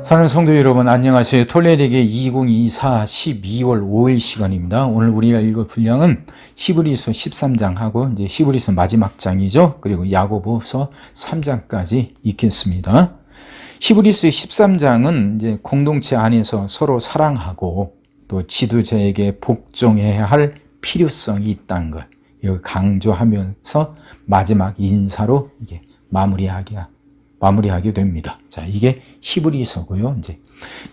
사랑하는 성도 여러분, 안녕하세요. 톨레르기 2024 12월 5일 시간입니다. 오늘 우리가 읽을 분량은 히브리서 13장하고 이제 히브리서 마지막 장이죠. 그리고 야고보서 3장까지 읽겠습니다. 히브리서 13장은 이제 공동체 안에서 서로 사랑하고 또 지도자에게 복종해야 할 필요성이 있다는 걸 이걸 강조하면서 마지막 인사로 이게 마무리하게 됩니다. 자, 이게 히브리서고요. 이제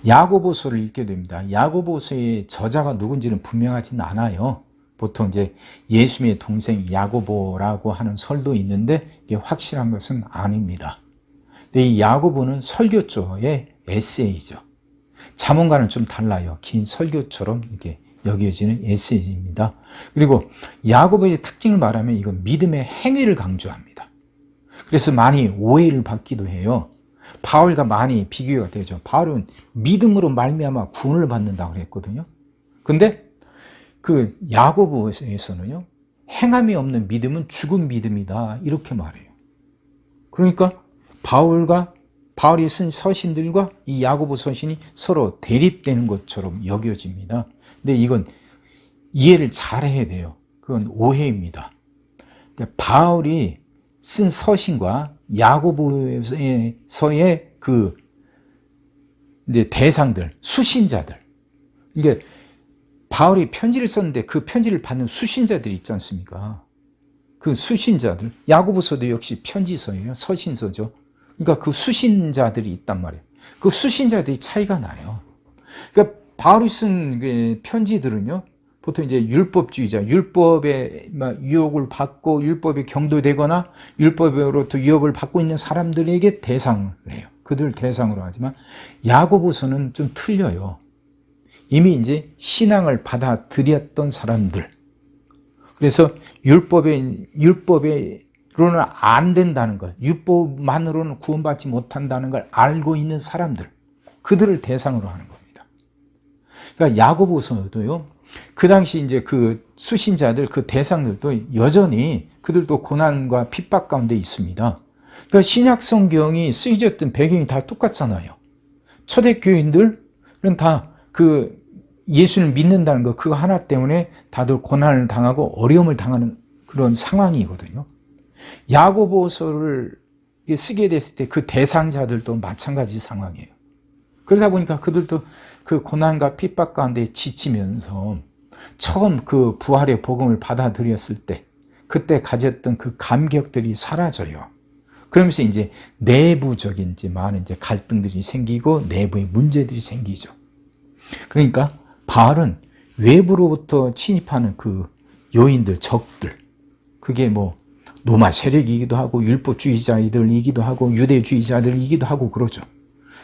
야고보서를 읽게 됩니다. 야고보서의 저자가 누군지는 분명하진 않아요. 보통 이제 예수님의 동생 야고보라고 하는 설도 있는데 이게 확실한 것은 아닙니다. 근데 이 야고보는 설교조의 에세이죠. 자문과는 좀 달라요. 긴 설교처럼 이렇게 여겨지는 에세이입니다. 그리고 야고보의 특징을 말하면 이건 믿음의 행위를 강조합니다. 그래서 많이 오해를 받기도 해요. 바울과 많이 비교가 되죠. 바울은 믿음으로 말미암아 구원을 받는다고 그랬거든요. 근데 그 야고보에서는요, 행함이 없는 믿음은 죽은 믿음이다 이렇게 말해요. 그러니까 바울이 쓴 서신들과 이 야고보 서신이 서로 대립되는 것처럼 여겨집니다. 근데 이건 이해를 잘 해야 돼요. 그건 오해입니다. 그러니까 바울이 쓴 서신과 야고보서의 그 이제 대상들, 수신자들. 이게 바울이 편지를 썼는데 그 편지를 받는 수신자들이 있지 않습니까? 그 수신자들, 야고보서도 역시 편지서예요. 서신서죠. 그러니까 그 수신자들이 있단 말이에요. 그 수신자들이 차이가 나요. 그러니까 바울이 쓴 그 편지들은요, 보통 이제 율법주의자, 율법에 유혹을 받고 율법에 경도되거나 율법으로부터 유혹을 받고 있는 사람들에게 대상을 해요. 그들 대상으로 하지만 야고보서는 좀 틀려요. 이미 이제 신앙을 받아들였던 사람들. 그래서 율법으로는 안 된다는 걸, 율법만으로는 구원받지 못한다는 걸 알고 있는 사람들, 그들을 대상으로 하는 겁니다. 그러니까 야고보서도요, 그 당시 이제 그 수신자들, 그 대상들도 여전히 그들도 고난과 핍박 가운데 있습니다. 그러니까 신약 성경이 쓰여졌던 배경이 다 똑같잖아요. 초대교인들은 다 그 예수를 믿는다는 거, 그거 하나 때문에 다들 고난을 당하고 어려움을 당하는 그런 상황이거든요. 야고보서를 쓰게 됐을 때 그 대상자들도 마찬가지 상황이에요. 그러다 보니까 그들도 그 고난과 핍박 가운데 지치면서 처음 그 부활의 복음을 받아들였을 때 그때 가졌던 그 감격들이 사라져요. 그러면서 이제 내부적인 많은 이제 갈등들이 생기고 내부의 문제들이 생기죠. 그러니까 바울은 외부로부터 침입하는 그 요인들, 적들, 그게 뭐 로마 세력이기도 하고 율법주의자들이기도 하고 유대주의자들이기도 하고 그러죠.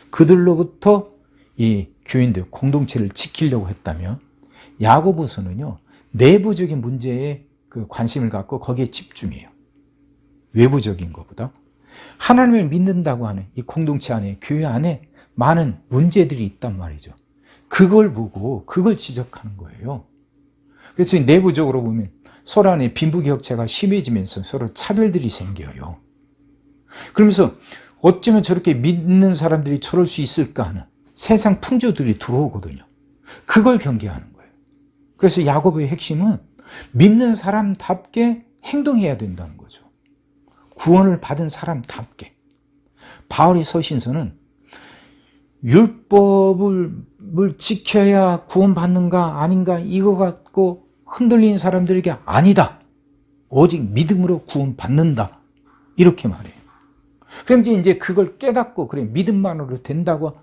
그들로부터 이 교인들 공동체를 지키려고 했다면 야고보서는요, 내부적인 문제에 그 관심을 갖고 거기에 집중해요. 외부적인 것보다 하나님을 믿는다고 하는 이 공동체 안에, 교회 안에 많은 문제들이 있단 말이죠. 그걸 보고 그걸 지적하는 거예요. 그래서 내부적으로 보면 서로 안에 빈부격차가 심해지면서 서로 차별들이 생겨요. 그러면서 어쩌면 저렇게 믿는 사람들이 저럴 수 있을까 하는 세상 풍조들이 들어오거든요. 그걸 경계하는 거예요. 그래서 야고보의 핵심은 믿는 사람답게 행동해야 된다는 거죠. 구원을 받은 사람답게. 바울의 서신서는 율법을 지켜야 구원받는가 아닌가 이거 갖고 흔들리는 사람들에게 아니다. 오직 믿음으로 구원받는다. 이렇게 말해요. 그럼 이제 그걸 깨닫고 그래 믿음만으로 된다고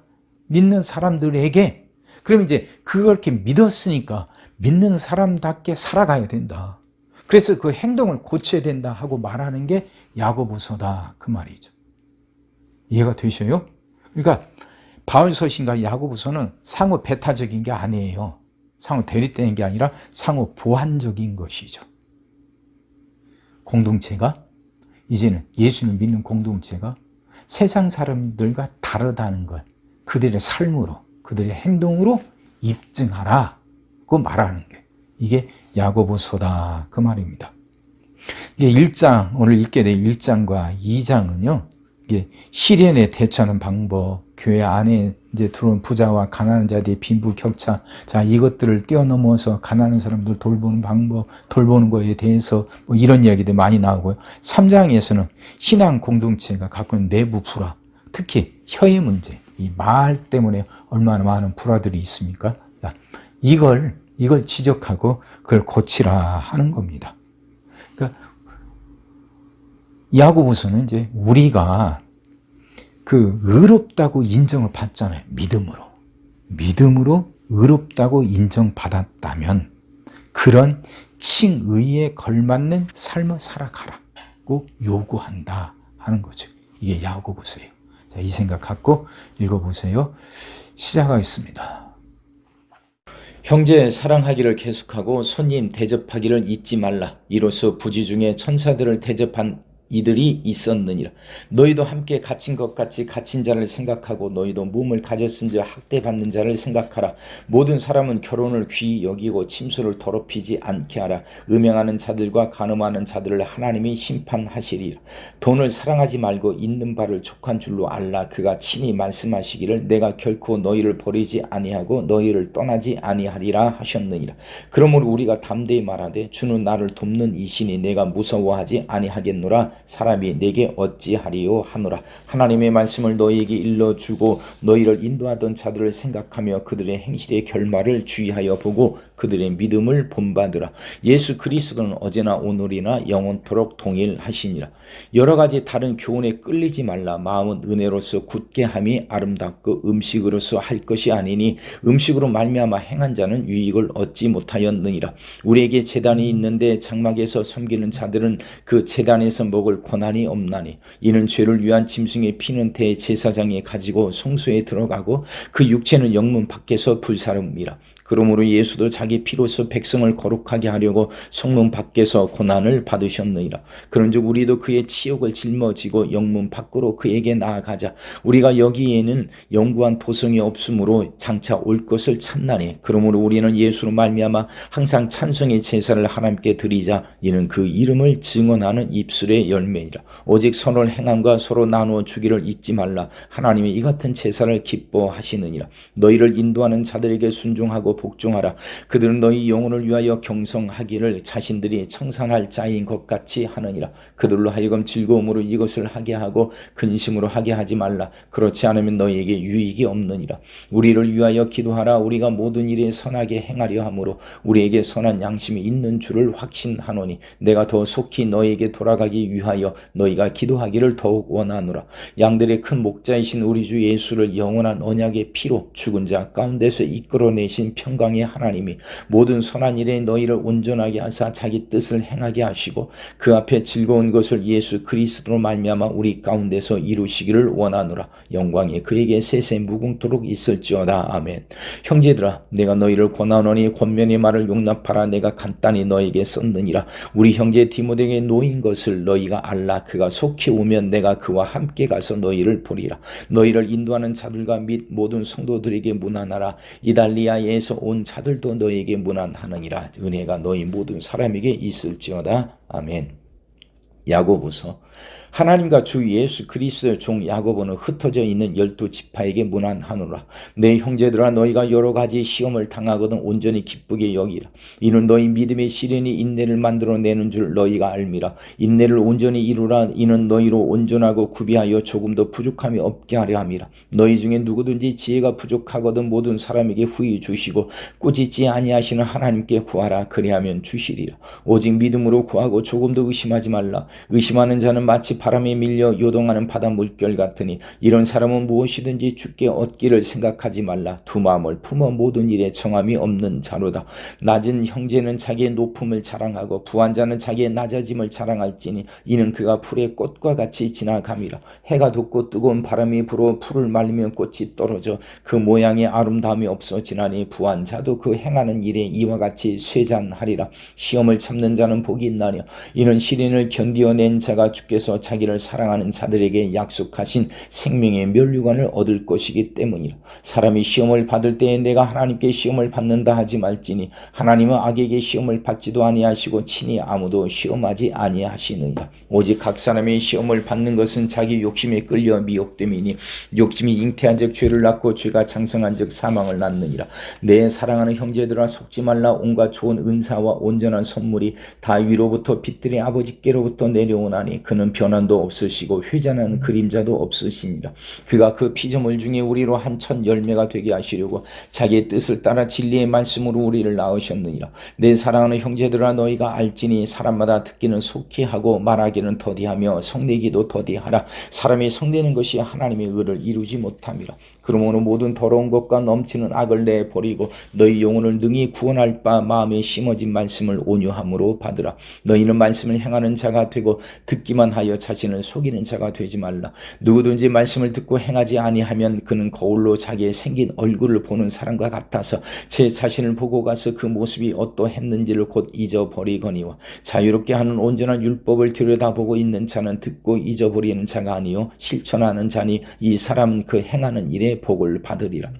믿는 사람들에게 그럼 이제 그렇게 믿었으니까 믿는 사람답게 살아가야 된다. 그래서 그 행동을 고쳐야 된다 하고 말하는 게 야고보서다 그 말이죠. 이해가 되셔요? 그러니까 바울 서신과 야고보서는 상호 배타적인 게 아니에요. 상호 대립되는 게 아니라 상호 보완적인 것이죠. 공동체가 이제는 예수를 믿는 공동체가 세상 사람들과 다르다는 걸 그들의 삶으로, 그들의 행동으로 입증하라고 말하는 게 이게 야고보서다 그 말입니다. 이게 1장, 오늘 읽게 될 1장과 2장은요, 이게 시련에 대처하는 방법, 교회 안에 이제 들어온 부자와 가난한 자들의 빈부격차, 자, 이것들을 뛰어넘어서 가난한 사람들 돌보는 방법, 돌보는 거에 대해서 뭐 이런 이야기들 많이 나오고요. 3장에서는 신앙 공동체가 갖고 있는 내부 불화, 특히 혀의 문제, 이 말 때문에 얼마나 많은 불화들이 있습니까? 자, 이걸 지적하고 그걸 고치라 하는 겁니다. 그러니까 야고보서는 이제 우리가 그 의롭다고 인정을 받잖아요. 믿음으로 의롭다고 인정받았다면 그런 칭의에 걸맞는 삶을 살아가라고 요구한다 하는 거죠. 이게 야고보서예요. 자, 이 생각 갖고 읽어보세요. 시작하겠습니다. 형제 사랑하기를 계속하고 손님 대접하기를 잊지 말라. 이로써 부지 중에 천사들을 대접한 이들이 있었느니라. 너희도 함께 갇힌 것 같이 갇힌 자를 생각하고 너희도 몸을 가졌은즉 학대받는 자를 생각하라. 모든 사람은 결혼을 귀히 여기고 침수를 더럽히지 않게 하라. 음행하는 자들과 간음하는 자들을 하나님이 심판하시리라. 돈을 사랑하지 말고 있는 바를 족한 줄로 알라. 그가 친히 말씀하시기를 내가 결코 너희를 버리지 아니하고 너희를 떠나지 아니하리라 하셨느니라. 그러므로 우리가 담대히 말하되 주는 나를 돕는 이시니 내가 무서워하지 아니하겠노라. 사람이 내게 어찌하리요 하노라. 하나님의 말씀을 너희에게 일러주고 너희를 인도하던 자들을 생각하며 그들의 행실의 결말을 주의하여 보고 그들의 믿음을 본받으라. 예수 그리스도는 어제나 오늘이나 영원토록 동일하시니라. 여러 가지 다른 교훈에 끌리지 말라. 마음은 은혜로서 굳게 함이 아름답고 음식으로서 할 것이 아니니 음식으로 말미암아 행한 자는 유익을 얻지 못하였느니라. 우리에게 제단이 있는데 장막에서 섬기는 자들은 그 제단에서 먹을 권한이 없나니 이는 죄를 위한 짐승의 피는 대제사장이 가지고 성소에 들어가고 그 육체는 영문 밖에서 불사름이라. 그러므로 예수도 자기 피로서 백성을 거룩하게 하려고 성문 밖에서 고난을 받으셨느니라. 그런즉 우리도 그의 치욕을 짊어지고 영문 밖으로 그에게 나아가자. 우리가 여기에는 영구한 보성이 없으므로 장차 올 것을 찾나니 그러므로 우리는 예수로 말미암아 항상 찬송의 제사를 하나님께 드리자. 이는 그 이름을 증언하는 입술의 열매이라. 오직 선을 행함과 서로 나누어 주기를 잊지 말라. 하나님이 이 같은 제사를 기뻐하시느니라. 너희를 인도하는 자들에게 순종하고 복종하라. 그들은 너희 영혼을 위하여 경성하기를 자신들이 청산할 자인 것 같이 하느니라. 그들로 하여금 즐거움으로 이것을 하게 하고 근심으로 하게 하지 말라. 그렇지 않으면 너희에게 유익이 없느니라. 우리를 위하여 기도하라. 우리가 모든 일에 선하게 행하려 하므로 우리에게 선한 양심이 있는 줄을 확신하노니 내가 더 속히 너희에게 돌아가기 위하여 너희가 기도하기를 더욱 원하노라. 양들의 큰 목자이신 우리 주 예수를 영원한 언약의 피로 죽은 자 가운데서 이끌어내신 평강의 하나님이 모든 선한 일에 너희를 온전하게 하사 자기 뜻을 행하게 하시고 그 앞에 즐거운 것을 예수 그리스도로 말미암아 우리 가운데서 이루시기를 원하노라. 영광이 그에게 세세 무궁토록 있을지어다. 아멘. 형제들아 내가 너희를 권하노니 권면의 말을 용납하라. 내가 간단히 너에게 썼느니라. 우리 형제 디모데에게 놓인 것을 너희가 알라. 그가 속히 오면 내가 그와 함께 가서 너희를 보리라. 너희를 인도하는 자들과 및 모든 성도들에게 문안하라. 이달리아에서 온 자들도 너희에게 문안하느니라. 은혜가 너희 모든 사람에게 있을지어다. 아멘. 야고보서. 하나님과 주 예수 그리스도의 종 야고보는 흩어져 있는 12지파에게 문안하노라. 내 형제들아 너희가 여러 가지 시험을 당하거든 온전히 기쁘게 여기라. 이는 너희 믿음의 시련이 인내를 만들어내는 줄 너희가 알미라. 인내를 온전히 이루라. 이는 너희로 온전하고 구비하여 조금도 부족함이 없게 하려 함이라. 너희 중에 누구든지 지혜가 부족하거든 모든 사람에게 후히 주시고 꾸짖지 아니하시는 하나님께 구하라. 그리하면 주시리라. 오직 믿음으로 구하고 조금도 의심하지 말라. 의심하는 자는 마치 바람에 밀려 요동하는 바다 물결 같으니 이런 사람은 무엇이든지 주께 얻기를 생각하지 말라. 두 마음을 품어 모든 일에 정함이 없는 자로다. 낮은 형제는 자기의 높음을 자랑하고 부한 자는 자기의 낮아짐을 자랑할지니 이는 그가 풀의 꽃과 같이 지나감이라. 해가 돋고 뜨거운 바람이 불어 풀을 말리면 꽃이 떨어져 그 모양의 아름다움이 없어지나니 부한 자도 그 행하는 일에 이와 같이 쇠잔하리라. 시험을 참는 자는 복이 있나니 이는 시련을 견디어 이겨낸 자가 주께서 자기를 사랑하는 자들에게 약속하신 생명의 면류관을 얻을 것이기 때문이라. 사람이 시험을 받을 때에 내가 하나님께 시험을 받는다 하지 말지니 하나님은 악에게 시험을 받지도 아니하시고 친히 아무도 시험하지 아니하시느니라. 오직 각 사람이 시험을 받는 것은 자기 욕심에 끌려 미혹됨이니 욕심이 잉태한 즉 죄를 낳고 죄가 장성한 즉 사망을 낳느니라. 내 사랑하는 형제들아 속지 말라. 온갖 좋은 은사와 온전한 선물이 다 위로부터 빛들의 아버지께로부터 내려오나니 그는 변함도 없으시고 회전하는 그림자도 없으시니라. 그가 그 피조물 중에 우리로 한 첫 열매가 되게 하시려고 자기의 뜻을 따라 진리의 말씀으로 우리를 낳으셨느니라. 내 사랑하는 형제들아 너희가 알지니 사람마다 듣기는 속히 하고 말하기는 더디하며 성내기도 더디하라. 사람이 성내는 것이 하나님의 의를 이루지 못함이라. 그러므로 모든 더러운 것과 넘치는 악을 내버리고 너희 영혼을 능히 구원할 바 마음에 심어진 말씀을 온유함으로 받으라. 너희는 말씀을 행하는 자가 되고 듣기만 하여 자신을 속이는 자가 되지 말라. 누구든지 말씀을 듣고 행하지 아니하면 그는 거울로 자기의 생긴 얼굴을 보는 사람과 같아서 제 자신을 보고 가서 그 모습이 어떠했는지를 곧 잊어버리거니와 자유롭게 하는 온전한 율법을 들여다보고 있는 자는 듣고 잊어버리는 자가 아니요 실천하는 자니 이 사람은 그 행하는 일에 복을 받으리라.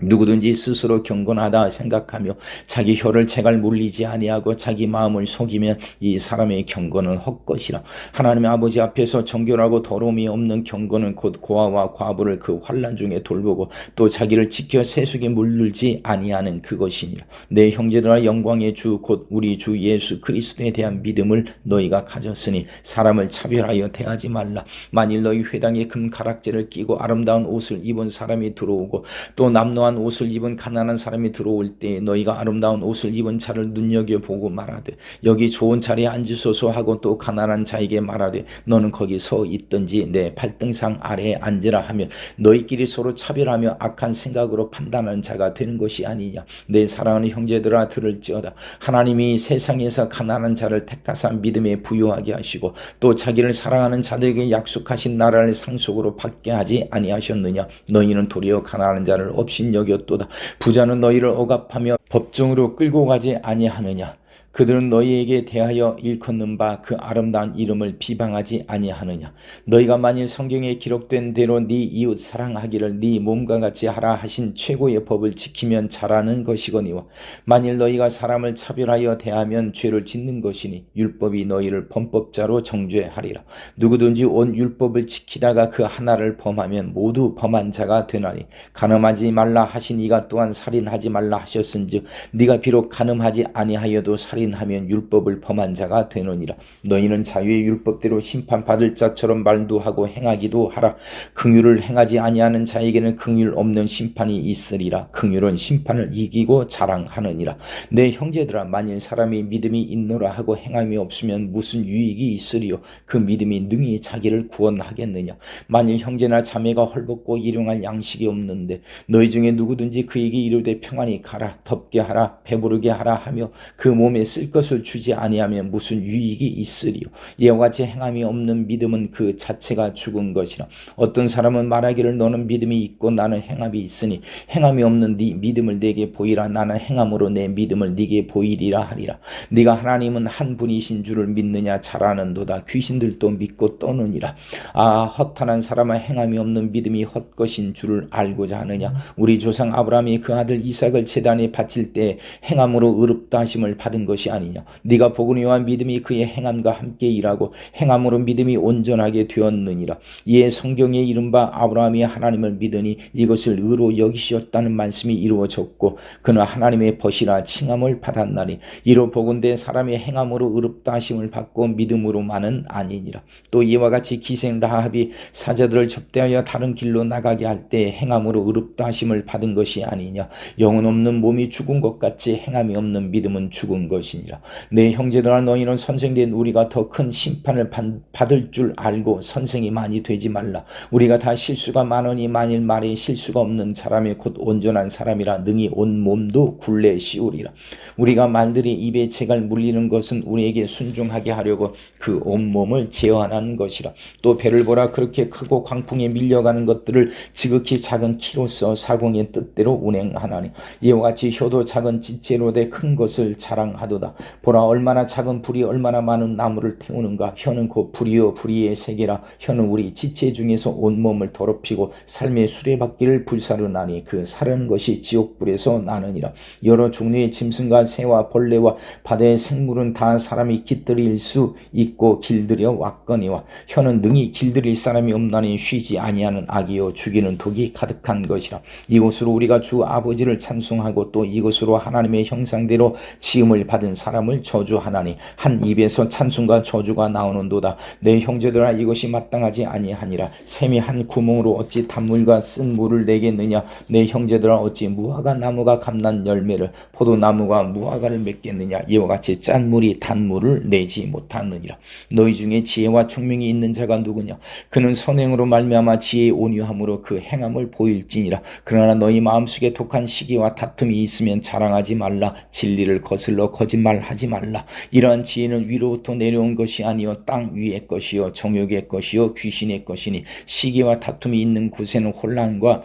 누구든지 스스로 경건하다 생각하며 자기 혀를 제갈 물리지 아니하고 자기 마음을 속이면 이 사람의 경건은 헛것이라. 하나님의 아버지 앞에서 정결하고 더러움이 없는 경건은 곧 고아와 과부를 그 환난 중에 돌보고 또 자기를 지켜 세속에 물들지 아니하는 그것이니라. 내 형제들아 영광의 주 곧 우리 주 예수 그리스도에 대한 믿음을 너희가 가졌으니 사람을 차별하여 대하지 말라. 만일 너희 회당에 금 가락지를 끼고 아름다운 옷을 입은 사람이 들어오고 또 남노한 옷을 입은 가난한 사람이 들어올 때 너희가 아름다운 옷을 입은 자를 눈여겨보고 말하되 여기 좋은 자리에 앉으소서 하고 또 가난한 자에게 말하되 너는 거기 서 있든지 내 발등상 아래에 앉으라 하면 너희끼리 서로 차별하며 악한 생각으로 판단하는 자가 되는 것이 아니냐. 내 사랑하는 형제들아 들을지어다. 하나님이 세상에서 가난한 자를 택하사 믿음에 부유하게 하시고 또 자기를 사랑하는 자들에게 약속하신 나라를 상속으로 받게 하지 아니하셨느냐. 너희는 도리어 가난한 자를 업신여겼도다. 부자는 너희를 억압하며 법정으로 끌고 가지 아니하느냐. 그들은 너희에게 대하여 일컫는 바 그 아름다운 이름을 비방하지 아니하느냐. 너희가 만일 성경에 기록된 대로 네 이웃 사랑하기를 네 몸과 같이 하라 하신 최고의 법을 지키면 잘하는 것이거니와 만일 너희가 사람을 차별하여 대하면 죄를 짓는 것이니 율법이 너희를 범법자로 정죄하리라. 누구든지 온 율법을 지키다가 그 하나를 범하면 모두 범한 자가 되나니 간음하지 말라 하신 이가 또한 살인하지 말라 하셨은즉 네가 비록 간음하지 아니하여도 살인하면 율법을 범한 자가 되느니라. 너희는 자유의 율법대로 심판받을 자처럼 말도 하고 행하기도 하라. 긍휼을 행하지 아니하는 자에게는 긍휼 없는 심판이 있으리라. 긍휼은 심판을 이기고 자랑하느니라. 내 형제들아 만일 사람이 믿음이 있노라 하고 행함이 없으면 무슨 유익이 있으리요. 그 믿음이 능히 자기를 구원하겠느냐. 만일 형제나 자매가 헐벗고 일용할 양식이 없는데 너희 중에 누구든지 그에게 이르되 평안히 가라 덥게 하라 배부르게 하라 하며 그 몸에 쓸 것을 주지 아니하면 무슨 유익이 있으리요. 이와 같이 행함이 없는 믿음은 그 자체가 죽은 것이라. 어떤 사람은 말하기를 너는 믿음이 있고 나는 행함이 있으니 행함이 없는 네 믿음을 내게 보이라. 나는 행함으로 내 믿음을 네게 보이리라 하리라. 네가 하나님은 한 분이신 줄을 믿느냐. 잘 아는도다. 귀신들도 믿고 떠느니라. 아 허탄한 사람아 행함이 없는 믿음이 헛것인 줄을 알고자 하느냐. 우리 조상 아브라함이 그 아들 이삭을 제단에 바칠 때 행함으로 의롭다 하심을 받은 것이 아니냐. 네가 보거니와 믿음이 그의 행함과 함께 일하고 행함으로 믿음이 온전하게 되었느니라. 이에 성경에 이른바 아브라함이 하나님을 믿으니 이것을 의로 여기시었다는 말씀이 이루어졌고 그는 하나님의 벗이라 칭함을 받았나니 이로 보건대 사람의 행함으로 의롭다 하심을 받고 믿음으로만은 아니니라. 또 이와 같이 기생 라합이 사자들을 접대하여 다른 길로 나가게 할 때 행함으로 의롭다 하심을 받은 것이 아니냐. 영혼 없는 몸이 죽은 것 같이 행함이 없는 믿음은 죽은 것이니라. 내 형제들아 너희는 선생된 우리가 더 큰 심판을 받을 줄 알고 선생이 많이 되지 말라. 우리가 다 실수가 많으니 만일 말에 실수가 없는 사람이 곧 온전한 사람이라 능히 온 몸도 굴레 씌우리라. 우리가 말들이 입에 재갈 물리는 것은 우리에게 순종하게 하려고 그 온몸을 제어하는 것이라. 또 배를 보라. 그렇게 크고 광풍에 밀려가는 것들을 지극히 작은 키로서 사공의 뜻대로 운행하나니 이와 같이 혀도 작은 지체로 돼 큰 것을 자랑하듯 아니하도다. 보라, 얼마나 작은 불이 얼마나 많은 나무를 태우는가. 혀는 곧 불이요 불의의 세계라. 혀는 우리 지체 중에서 온몸을 더럽히고 삶의 수레바퀴를 불사르나니 그 사르는 것이 지옥불에서 나느니라. 여러 종류의 짐승과 새와 벌레와 바다의 생물은 다 사람이 깃들일 수 있고 길들여 왔거니와 혀는 능히 길들일 사람이 없나니 쉬지 아니하는 악이요 죽이는 독이 가득한 것이라. 이것으로 우리가 주 아버지를 찬송하고 또 이것으로 하나님의 형상대로 지음을 받은 사람을 저주하나니 한 입에서 찬송과 저주가 나오는도다. 내 형제들아, 이것이 마땅하지 아니하니라. 샘이 한 구멍으로 어찌 단물과 쓴 물을 내겠느냐. 내 형제들아, 어찌 무화과 나무가 감난 열매를 포도나무가 무화과를 맺겠느냐. 이와 같이 짠 물이 단 물을 내지 못하느니라. 너희 중에 지혜와 총명이 있는 자가 누구냐. 그는 선행으로 말미암아 지혜의 온유함으로 그 행함을 보일지니라. 그러나 너희 마음속에 독한 시기와 다툼이 있으면 자랑하지 말라. 진리를 거슬러 거짓말하지 말라. 이러한 지혜는 위로부터 내려온 것이 아니요 땅 위의 것이요 정욕의 것이요 귀신의 것이니 시기와 다툼이 있는 곳에는 혼란과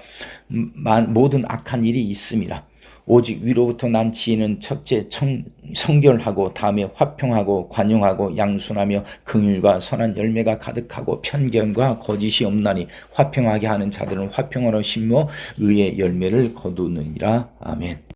모든 악한 일이 있음이라. 오직 위로부터 난 지혜는 첫째 성결하고 다음에 화평하고 관용하고 양순하며 긍휼과 선한 열매가 가득하고 편견과 거짓이 없나니 화평하게 하는 자들은 화평으로 심어 의의 열매를 거두느니라. 아멘.